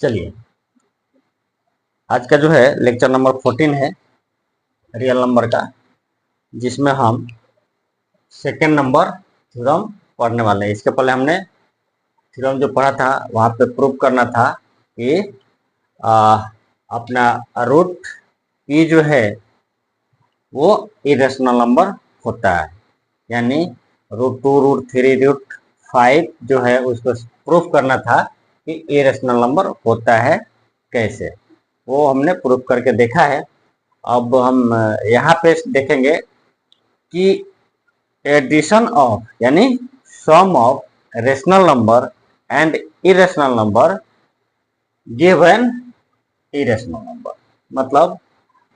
चलिए, आज का जो है लेक्चर नंबर 14 है रियल नंबर का, जिसमें हम सेकेंड नंबर थ्योरम पढ़ने वाले हैं। इसके पहले हमने थ्योरम जो पढ़ा था वहाँ पे प्रूव करना था कि अपना रूट ई जो है वो इरेशनल नंबर होता है, यानी √2, √3, √5 जो है उसको प्रूफ करना था कि इरेशनल नंबर होता है कैसे। वो हमने प्रूफ करके देखा है। अब हम यहाँ पे देखेंगे कि एडिशन ऑफ यानी sum of rational number and irrational number give an irrational number, मतलब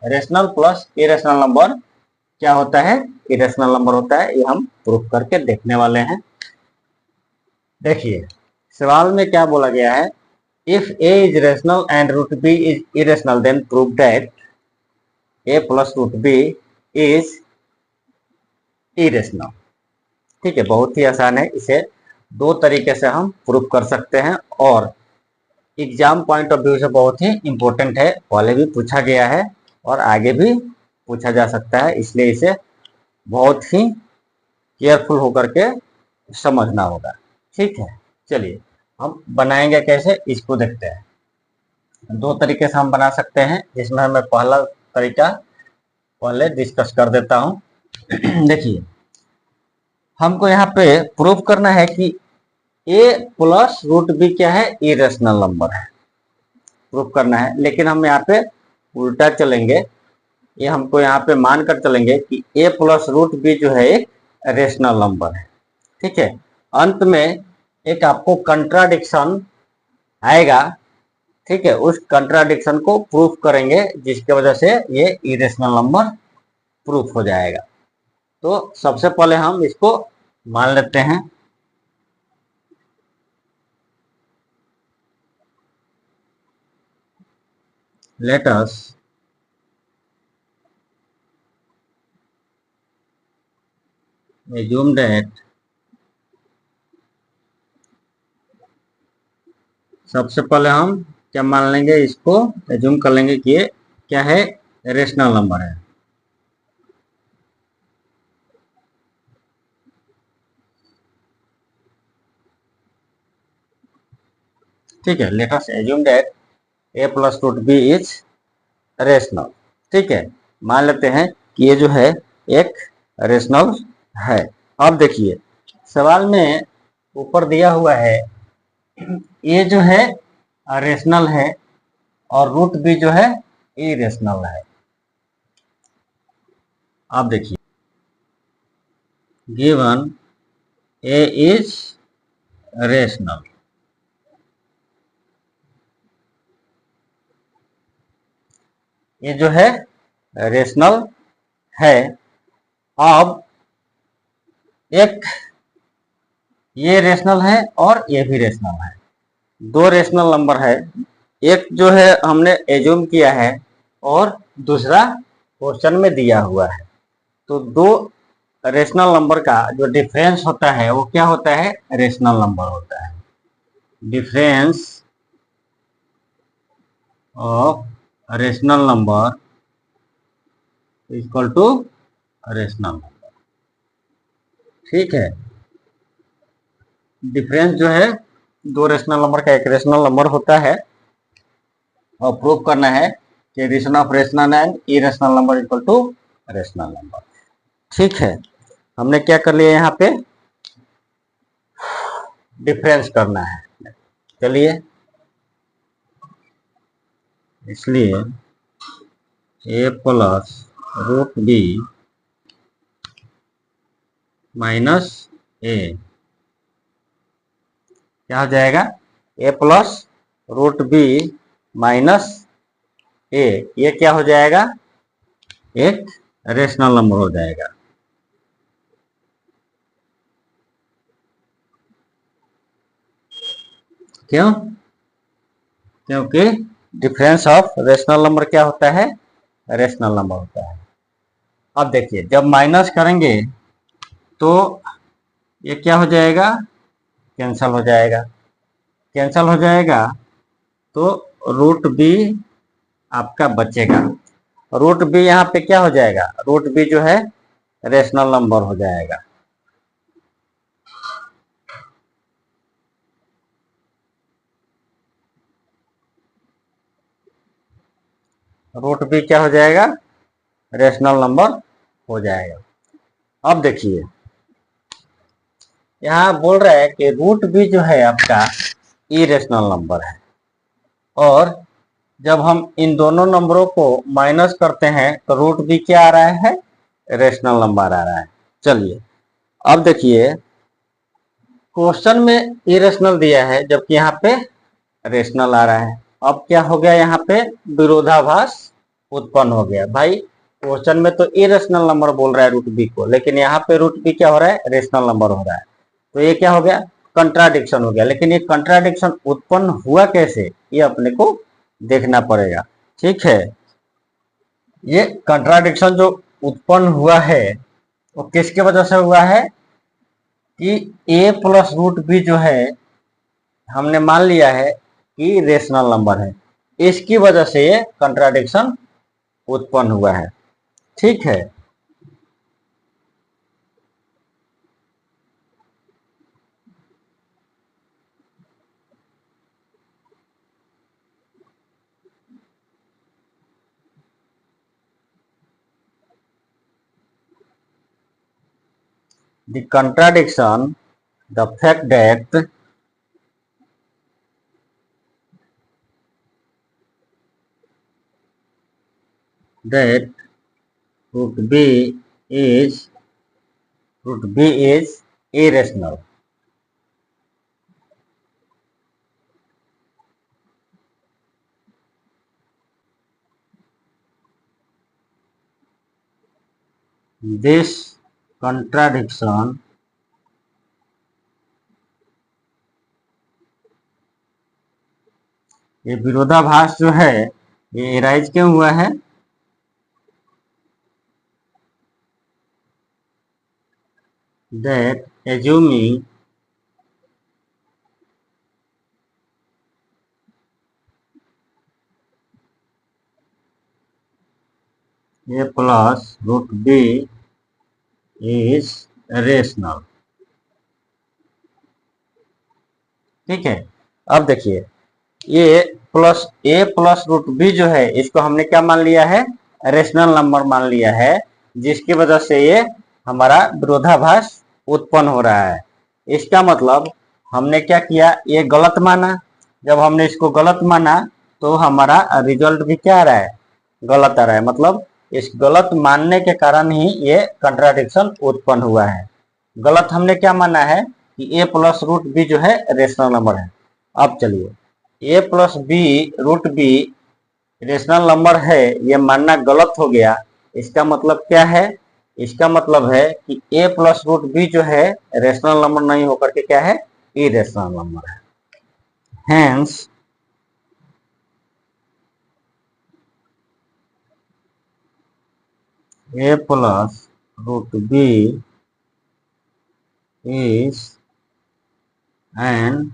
रेशनल प्लस इरेशनल नंबर क्या होता है, इरेशनल नंबर होता है। ये हम प्रूफ करके देखने वाले हैं। देखिए सवाल में क्या बोला गया है, if a is rational and √b is irrational then prove that a plus √b is irrational. ठीक है, बहुत ही आसान है। इसे दो तरीके से हम प्रूफ कर सकते हैं और एग्जाम पॉइंट ऑफ व्यू से बहुत ही इंपॉर्टेंट है। पहले भी पूछा गया है और आगे भी पूछा जा सकता है, इसलिए इसे बहुत ही केयरफुल होकर के समझना होगा। ठीक है, चलिए हम बनाएंगे कैसे इसको देखते हैं। दो तरीके से हम बना सकते हैं, जिसमें मैं पहला तरीका पहले डिस्कस कर देता हूं। देखिए हमको यहाँ पे प्रूफ करना है कि a प्लस √b क्या है, इरेशनल नंबर है। प्रूफ करना है, लेकिन हम यहाँ पे उल्टा चलेंगे। ये हमको यहाँ पे मानकर चलेंगे कि a प्लस √b जो है एक रेशनल नंबर है। ठीक है, अंत में एक आपको कंट्राडिक्शन आएगा। ठीक है, उस कंट्राडिक्शन को प्रूफ करेंगे, जिसके वजह से ये इरेशनल नंबर प्रूफ हो जाएगा। तो सबसे पहले हम इसको मान लेते हैं। लेट अस assume that सबसे पहले हम क्या मान लेंगे, इसको एज्यूम कर लेंगे कि ये क्या है, रेशनल नंबर है। ठीक है, late us assume that a plus √b is rational. ठीक है, मान लेते हैं कि ये जो है एक रेशनल है। अब देखिए सवाल में ऊपर दिया हुआ है ये जो है रेशनल है और √b जो है इरेशनल है। अब देखिए गिवन a इज रेशनल, ये जो है रेशनल है। अब एक ये रेशनल है और ये भी रेशनल है, दो रेशनल नंबर है। एक जो है हमने एज्यूम किया है और दूसरा क्वेश्चन में दिया हुआ है। तो दो रेशनल नंबर का जो डिफरेंस होता है वो क्या होता है, रेशनल नंबर होता है। Difference of rational number equal to rational number. ठीक है, डिफरेंस जो है दो रेशनल नंबर का एक रेशनल नंबर होता है और प्रूव करना है कि addition of rational and irrational number equal to rational number. ठीक है, हमने क्या कर लिया, यहाँ पे डिफरेंस करना है। चलिए, इसलिए a plus √b minus a क्या हो जाएगा, a plus √b minus a, ये क्या हो जाएगा, एक रेशनल नंबर हो जाएगा। क्यों, क्योंकि डिफरेंस ऑफ रेशनल नंबर क्या होता है, रेशनल नंबर होता है। अब देखिए जब माइनस करेंगे तो ये क्या हो जाएगा, कैंसल हो जाएगा। कैंसल हो जाएगा तो रूट बी आपका बचेगा। रूट बी यहाँ पे क्या हो जाएगा, रूट बी जो है रेशनल नंबर हो जाएगा। रूट बी क्या हो जाएगा, रेशनल नंबर हो जाएगा। अब देखिए यहाँ बोल रहा है कि रूट बी जो है आपका इरेशनल नंबर है, और जब हम इन दोनों नंबरों को माइनस करते हैं तो रूट बी क्या आ रहा है, रेशनल नंबर आ रहा है। चलिए अब देखिए क्वेश्चन में इरेशनल दिया है जबकि यहाँ पे रेशनल आ रहा है। अब क्या हो गया, यहाँ पे विरोधाभास उत्पन्न हो गया। भाई क्वेश्चन में तो इरेशनल नंबर बोल रहा है रूट बी को, लेकिन यहाँ पे रूट बी क्या हो रहा है, रेशनल नंबर हो रहा है। तो ये क्या हो गया, कंट्राडिक्शन हो गया। लेकिन ये कंट्राडिक्शन उत्पन्न हुआ कैसे, ये अपने को देखना पड़ेगा। ठीक है, ये कंट्राडिक्शन जो उत्पन्न हुआ है वो किसके वजह से हुआ है कि a प्लस रूट बी जो है हमने मान लिया है कि रेशनल नंबर है, इसकी वजह से ये कंट्राडिक्शन उत्पन्न हुआ है। ठीक है, the contradiction, the fact that root b is irrational. This contradiction ये विरोधाभास जो है ये राइज क्यों हुआ है, that assuming a plus root b is rational। ठीक है, अब देखिए ये प्लस ए प्लस रूट बी जो है इसको हमने क्या मान लिया है, रेशनल नंबर मान लिया है, जिसकी वजह से ये हमारा विरोधाभास उत्पन्न हो रहा है। इसका मतलब हमने क्या किया, ये गलत माना। जब हमने इसको गलत माना तो हमारा रिजल्ट भी क्या आ रहा है, गलत आ रहा है। मतलब इस गलत मानने के कारण ही ये कंट्राडिक्शन उत्पन्न हुआ है। गलत हमने क्या माना है कि ए प्लस रूट बी जो है रेशनल नंबर है। अब चलिए A plus B root B rational number है, ये मानना गलत हो गया। इसका मतलब क्या है, इसका मतलब है कि ए प्लस रूट बी जो है रेशनल नंबर नहीं होकर के क्या है, इरेशनल नंबर है। Hence A plus root B is an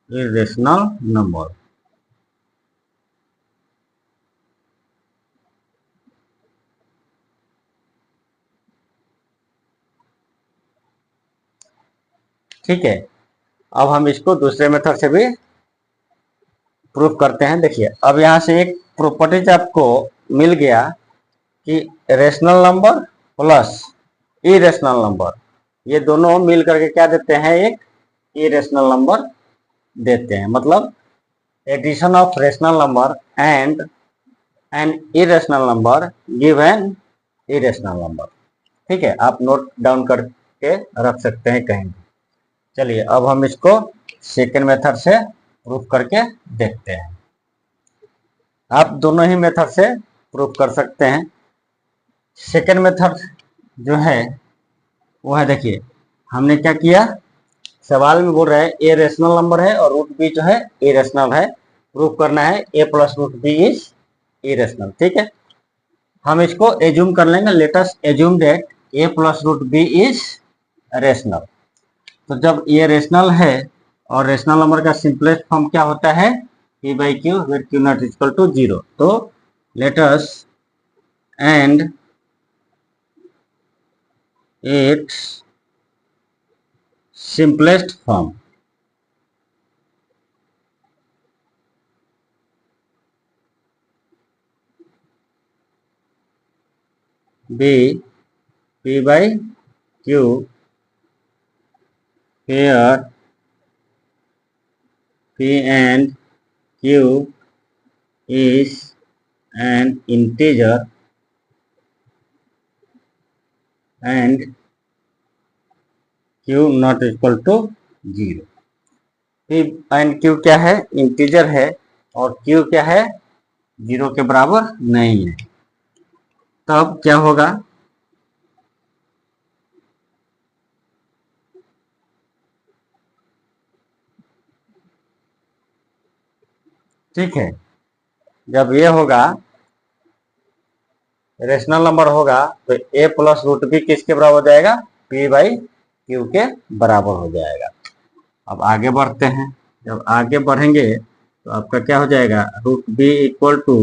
irrational number. ठीक है, अब हम इसको दूसरे मेथड से भी प्रूफ करते हैं। देखिए अब यहाँ से एक प्रॉपर्टीज आपको मिल गया कि rational number plus irrational number, ये दोनों मिल करके क्या देते हैं, एक इरेशनल नंबर देते हैं। मतलब addition of rational number and an irrational number give an irrational number. ठीक है, आप नोट डाउन करके रख सकते हैं कहीं भी। चलिए अब हम इसको सेकेंड मेथड से प्रूफ करके देखते हैं। आप दोनों ही मेथड से प्रूफ कर सकते हैं। सेकेंड मेथड जो है वो है, देखिए हमने क्या किया, सवाल में बोल रहा है ए रेशनल नंबर है और रूट बी जो है इरेशनल है। प्रूफ करना है A plus root B is irrational. ठीक है, हम इसको एज्यूम कर लेंगे। Let us assume that A plus root B is rational. तो जब ये रेशनल है और रेशनल नंबर का सिंपलेस्ट फॉर्म क्या होता है, p by q where q not is equal to 0. तो let us end its simplest form. B p by q here p and q is an integer and q not equal to 0. p and q क्या है? Integer है और q क्या है? 0 के बराबर नहीं है. तब क्या होगा? ठीक है, जब ये होगा रेशनल नंबर होगा तो a प्लस रूट बी किसके बराबर हो जाएगा? p बाई क्यू के बराबर हो जाएगा. अब आगे बढ़ते हैं. जब आगे बढ़ेंगे तो आपका क्या हो जाएगा? Root B equal to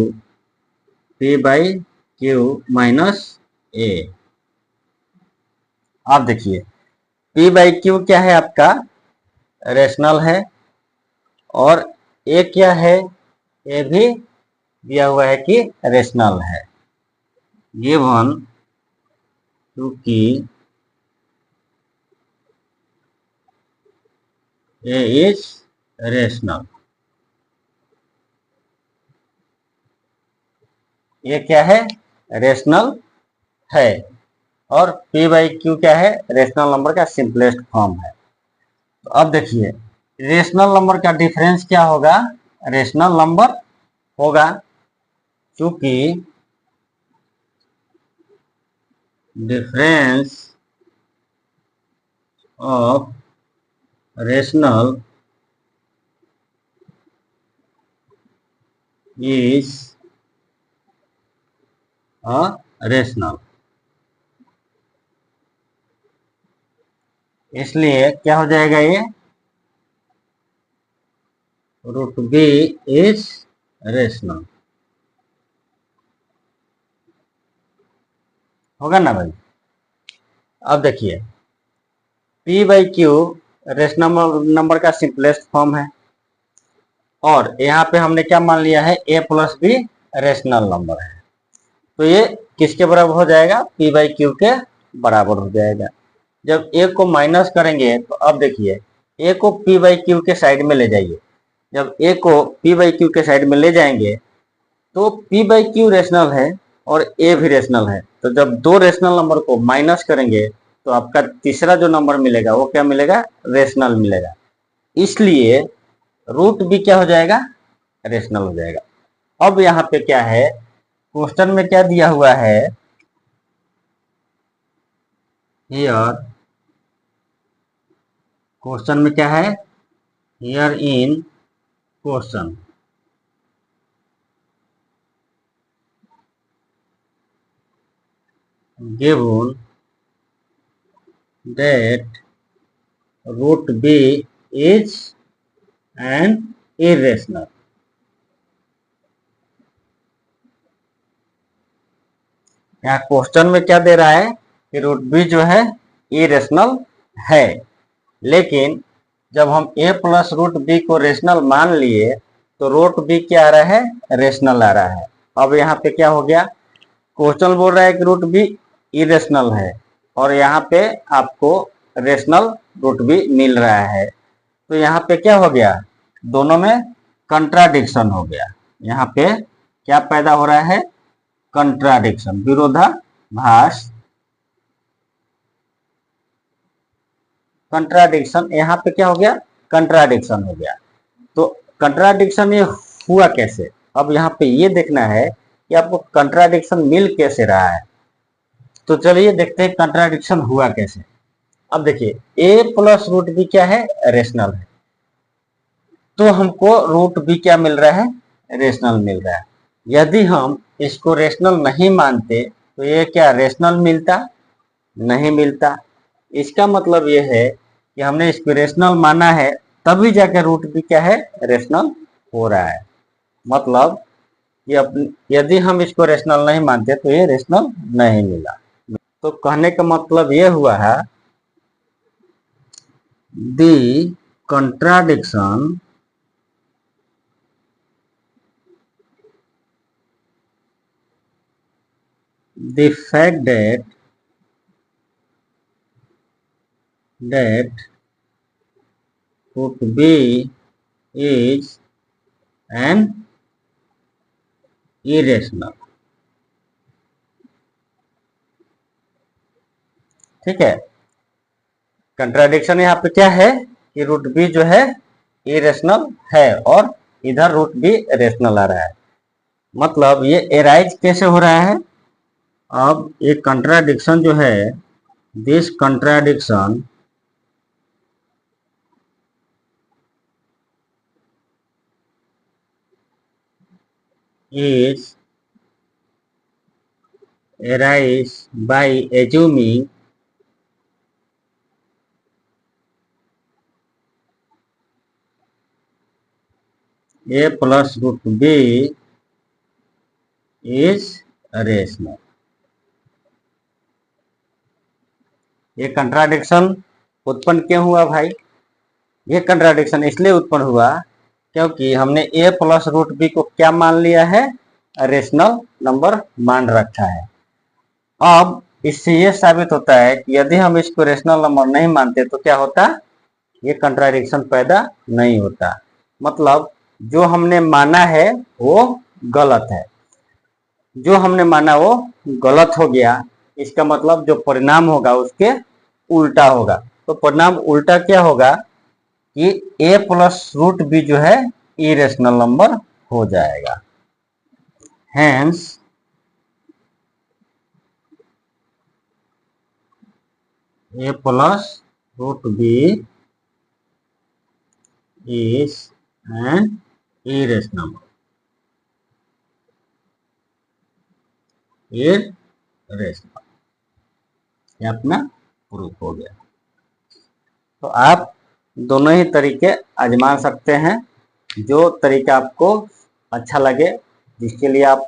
p by Q minus A. आप देखिए p बाई क्यू क्या है? आपका रेशनल है और a क्या है? a भी दिया हुआ है कि रेशनल है. गिवन क्योंकि a इज रेशनल. ये क्या है? रेशनल है और p बाई क्यू क्या है? रेशनल नंबर का सिंपलेस्ट फॉर्म है. तो अब देखिए रेशनल नंबर का डिफरेंस क्या होगा? रेशनल नंबर होगा, क्योंकि difference of rational is a rational. इसलिए क्या हो जाएगा? ये रूट बी इज रेशनल होगा ना भाई. अब देखिए p by Q rational number का सिंपलेस्ट फॉर्म है और यहाँ पे हमने क्या मान लिया है? a plus B rational number है. तो ये किसके बराबर हो जाएगा? p बाई क्यू के बराबर हो जाएगा. जब a को माइनस करेंगे तो अब देखिए a को p बाई क्यू के साइड में ले जाइए. जब a को p बाई क्यू के साइड में ले जाएंगे तो p बाई क्यू रेशनल है और a भी रेशनल है. तो जब दो रेशनल नंबर को माइनस करेंगे तो आपका तीसरा जो नंबर मिलेगा वो क्या मिलेगा? रेशनल मिलेगा. इसलिए रूट बी क्या हो जाएगा? रेशनल हो जाएगा. अब यहाँ पे क्या है? क्वेश्चन में क्या दिया हुआ है? हियर क्वेश्चन में क्या है? Here in question given that root b is an irrational. यहाँ क्वेश्चन में क्या दे रहा है कि रूट बी जो है इरेशनल है, लेकिन जब हम a प्लस रूट बी को रेशनल मान लिए तो रूट बी क्या आ रहा है? रेशनल आ रहा है. अब यहाँ पे क्या हो गया? क्वेश्चन बोल रहा है कि रूट बी इरेशनल है और यहाँ पे आपको रेशनल रूट बी मिल रहा है. तो यहाँ पे क्या हो गया? दोनों में कंट्राडिक्शन हो गया. यहाँ पे क्या पैदा हो रहा है? कंट्राडिक्शन, विरोधाभास. कंट्राडिक्शन यहाँ पे क्या हो गया? कंट्राडिक्शन हो गया. तो कंट्राडिक्शन ये हुआ कैसे? अब यहाँ पे ये देखना है कि आपको कंट्राडिक्शन मिल कैसे रहा है. तो चलिए देखते हैं कंट्राडिक्शन हुआ कैसे. अब देखिए a प्लस रूट बी क्या है? रेशनल है. तो हमको रूट बी क्या मिल रहा है? रेशनल मिल रहा है. यदि हम इसको रेशनल नहीं मानते तो ये क्या रेशनल मिलता? नहीं मिलता. इसका मतलब ये है कि हमने इसको रेशनल माना है तभी जाकर रूट बी क्या है? रेशनल हो रहा है. मतलब यदि हम इसको रेशनल नहीं मानते तो ये रेशनल नहीं मिला। तो कहने का मतलब ये हुआ है दी contradiction the fact that root b is an irrational। ठीक है, कंट्राडिक्शन यहाँ पे क्या है कि रूट बी जो है इरेशनल है और इधर रूट बी रेशनल आ रहा है। मतलब ये एराइज कैसे हो रहा है? अब एक कंट्राडिक्शन जो है, this contradiction is arise by assuming a plus root b is rational। ये कंट्राडिक्शन उत्पन्न क्यों हुआ भाई? ये कंट्राडिक्शन इसलिए उत्पन्न हुआ क्योंकि हमने a प्लस रूट बी को क्या मान लिया है? रेशनल नंबर मान रखा है। अब इससे ये साबित होता है कि यदि हम इसको रेशनल नंबर नहीं मानते तो क्या होता? ये कंट्राडिक्शन पैदा नहीं होता। मतलब जो हमने माना है वो गलत है, जो हमने माना वो गलत हो गया। इसका मतलब जो परिणाम होगा उसके उल्टा होगा। तो परिणाम उल्टा क्या होगा कि a प्लस रूट बी जो है इरेशनल नंबर हो जाएगा। Hence a plus root b is an irrational number। irrational, ये अपना प्रूफ हो गया। तो आप दोनों ही तरीके आजमा सकते हैं, जो तरीका आपको अच्छा लगे, जिसके लिए आप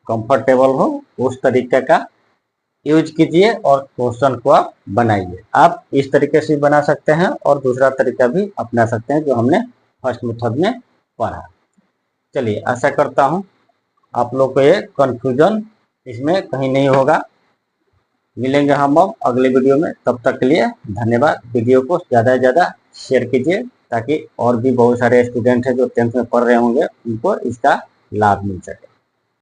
कंफर्टेबल हो, उस तरीके का यूज कीजिए और क्वेश्चन को आप बनाइए। आप इस तरीके से बना सकते हैं और दूसरा तरीका भी अपना सकते हैं जो हमने फर्स्ट मेथड में पढ़ा। चलिए, आशा करता हूं आप लोग को ये कंफ्यूजन इसमें कहीं नहीं होगा। मिलेंगे हम अब अगले वीडियो में, तब तक के लिए धन्यवाद। वीडियो को ज़्यादा से ज़्यादा शेयर कीजिए ताकि और भी बहुत सारे स्टूडेंट हैं जो 10th में पढ़ रहे होंगे, उनको इसका लाभ मिल सके।